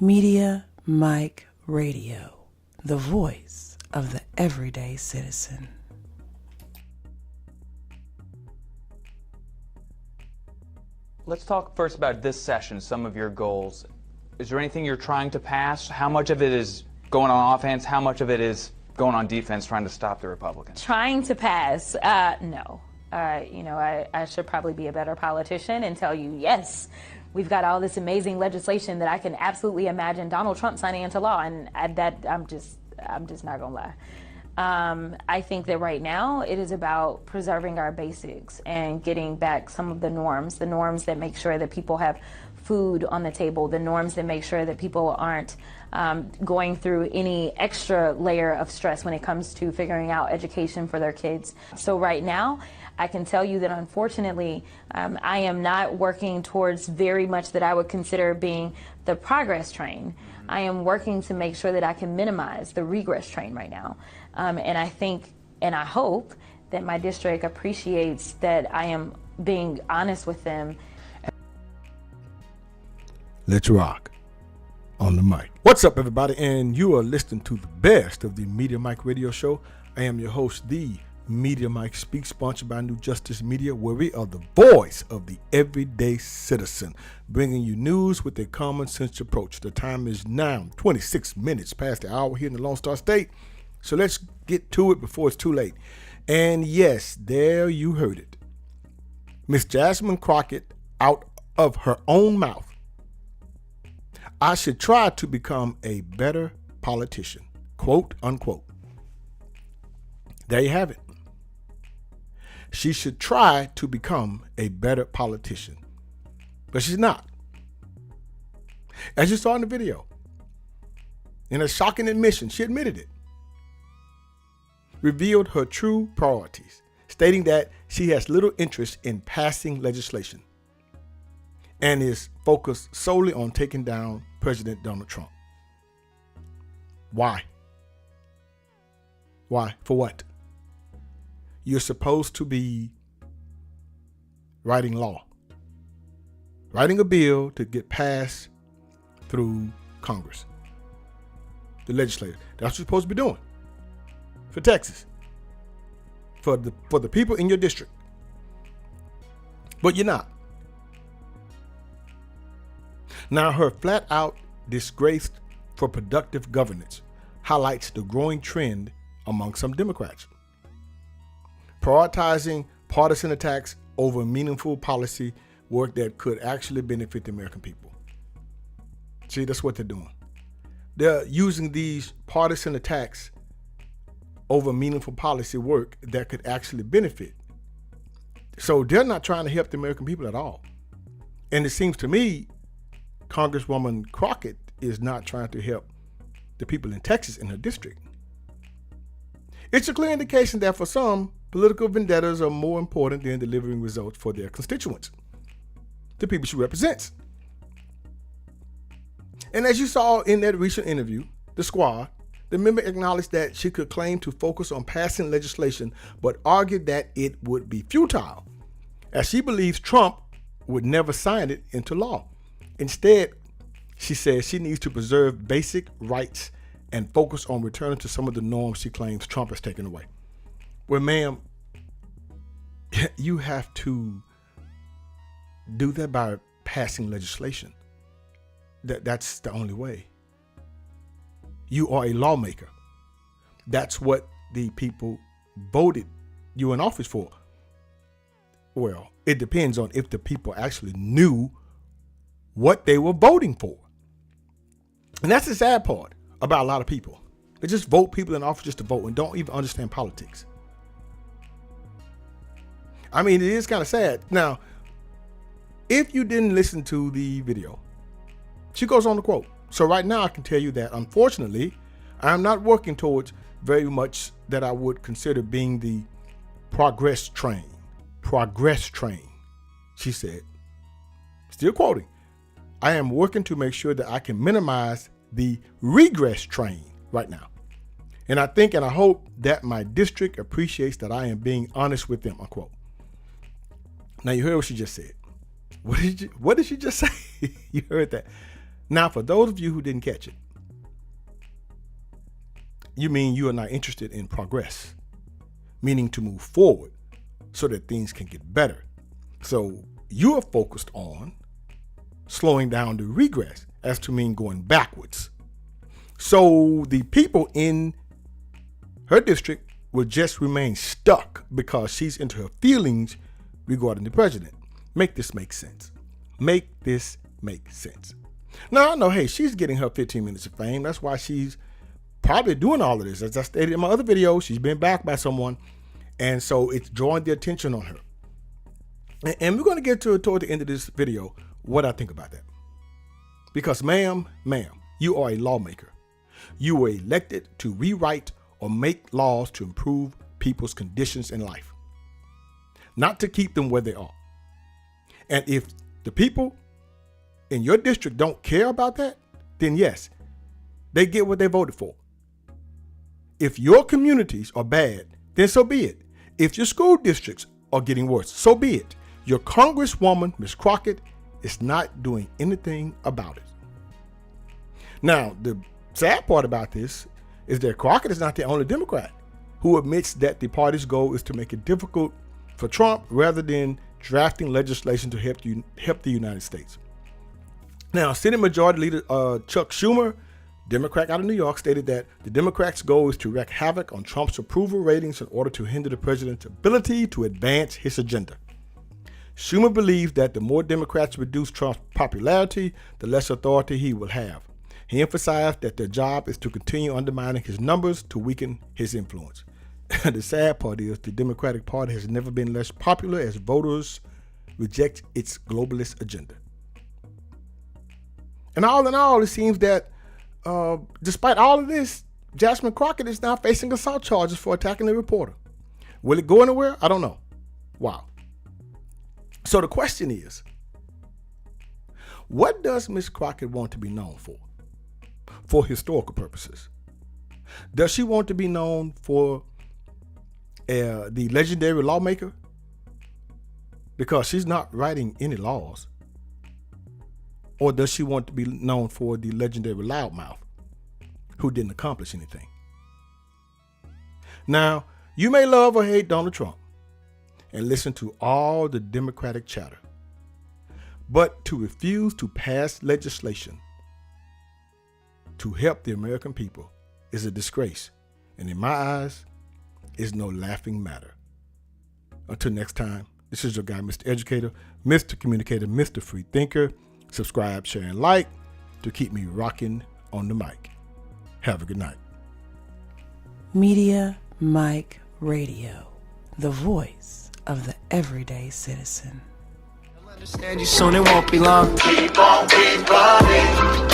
Media Mike Radio, the voice of the everyday citizen. Let's talk first about this session, some of your goals. Is there anything you're trying to pass? How much of it is going on offense? How much of it is going on defense, trying to stop the Republicans? Trying to pass? No. I should probably be a better politician and tell you, yes, we've got all this amazing legislation that I can absolutely imagine Donald Trump signing into law, and I'm just not gonna lie. I think that right now it is about preserving our basics and getting back some of the norms that make sure that people have food on the table, the norms that make sure that people aren't going through any extra layer of stress when it comes to figuring out education for their kids. So right now, I can tell you that unfortunately, I am not working towards very much that I would consider being the progress train. I am working to make sure that I can minimize the regress train right now. And I think, and I hope that my district appreciates that I am being honest with them. Let's rock on the mic. What's up, everybody? And you are listening to the best of the Media Mike Radio Show. I am your host, the Media Mike Speaks, sponsored by New Justice Media, where we are the voice of the everyday citizen, bringing you news with a common sense approach. The time is now 26 minutes past the hour here in the Lone Star State. So let's get to it before it's too late. And yes, there you heard it. Miss Jasmine Crockett, out of her own mouth, I should try to become a better politician, quote unquote. There you have it. She should try to become a better politician, but she's not. As you saw in the video, in a shocking admission, she admitted it, revealed her true priorities, stating that she has little interest in passing legislation and is focused solely on taking down President Donald Trump. Why? Why? For what? You're supposed to be writing law, writing a bill to get passed through Congress, the legislature. That's what you're supposed to be doing for Texas, for the people in your district. But you're not. Now, her flat-out disgrace for productive governance highlights the growing trend among some Democrats, prioritizing partisan attacks over meaningful policy work that could actually benefit the American people. See, that's what they're doing. They're using these partisan attacks over meaningful policy work that could actually benefit. So they're not trying to help the American people at all. And it seems to me Congresswoman Crockett is not trying to help the people in Texas in her district. It's a clear indication that for some, political vendettas are more important than delivering results for their constituents, the people she represents. And as you saw in that recent interview, the squad, the member acknowledged that she could claim to focus on passing legislation, but argued that it would be futile, as she believes Trump would never sign it into law. Instead, she says she needs to preserve basic rights and focus on returning to some of the norms she claims Trump has taken away. Well, ma'am, you have to do that by passing legislation. That's the only way. You are a lawmaker. That's what the people voted you in office for. Well, it depends on if the people actually knew what they were voting for. And that's the sad part about a lot of people. They just vote people in office just to vote and don't even understand politics. I mean, it is kind of sad. Now, if you didn't listen to the video, she goes on to quote. So right now I can tell you that unfortunately, I'm not working towards very much that I would consider being the progress train. Progress train, she said. Still quoting. I am working to make sure that I can minimize the regress train right now. And I think and I hope that my district appreciates that I am being honest with them, unquote. Now you heard what she just said. What did she just say? You heard that. Now, for those of you who didn't catch it, you mean you are not interested in progress, meaning to move forward so that things can get better. So you are focused on slowing down the regress, as to mean going backwards. So the people in her district will just remain stuck because she's into her feelings regarding the president. Make this make sense. Make this make sense. Now, I know, hey, she's getting her 15 minutes of fame. That's why she's probably doing all of this. As I stated in my other video, she's been backed by someone, and so it's drawing the attention on her. And we're going to get to it toward the end of this video, what I think about that. Because ma'am, you are a lawmaker. You were elected to rewrite or make laws to improve people's conditions in life, not to keep them where they are. And if the people in your district don't care about that, then yes, they get what they voted for. If your communities are bad, then so be it. If your school districts are getting worse, so be it. Your Congresswoman, Ms. Crockett, is not doing anything about it. Now, the sad part about this is that Crockett is not the only Democrat who admits that the party's goal is to make it difficult for Trump rather than drafting legislation to help the United States. Now, Senate Majority Leader Chuck Schumer, Democrat out of New York, stated that the Democrats' goal is to wreak havoc on Trump's approval ratings in order to hinder the president's ability to advance his agenda. Schumer believes that the more Democrats reduce Trump's popularity, the less authority he will have. He emphasized that their job is to continue undermining his numbers to weaken his influence. The sad part is the Democratic Party has never been less popular as voters reject its globalist agenda. And all in all, it seems that despite all of this, Jasmine Crockett is now facing assault charges for attacking the reporter. Will it go anywhere? I don't know. Wow. So the question is, what does Ms. Crockett want to be known for? For historical purposes. Does she want to be known for the legendary lawmaker? Because she's not writing any laws. Or does she want to be known for the legendary loudmouth who didn't accomplish anything? Now, you may love or hate Donald Trump and listen to all the Democratic chatter, but to refuse to pass legislation to help the American people is a disgrace, and in my eyes, is no laughing matter. Until next time, this is your guy, Mr. Educator, Mr. Communicator, Mr. Free Thinker. Subscribe, share, and like to keep me rocking on the mic. Have a good night. Media Mike Radio, the voice of the everyday citizen. I'll understand you soon, it won't be long. Keep on, keep on.